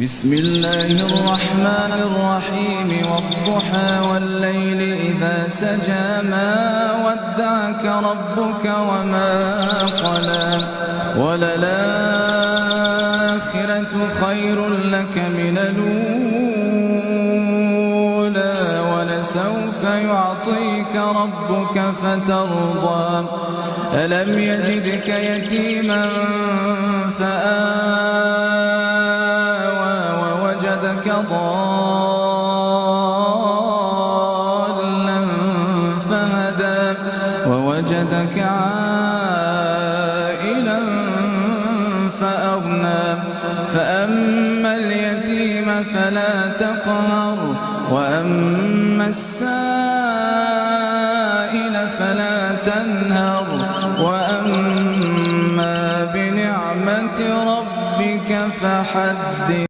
بسم الله الرحمن الرحيم والضحى والليل إذا سجى ما ودعك ربك وما قلى وللآخرة خير لك من الأولى ولسوف يعطيك ربك فترضى ألم يجدك يتيما فآوى ووجدك ضالا فهدى ووجدك عائلا فأغنى فأما اليتيم فلا تقهر وأما السائل فلا تنهر وأما بنعمة ربك فحدث.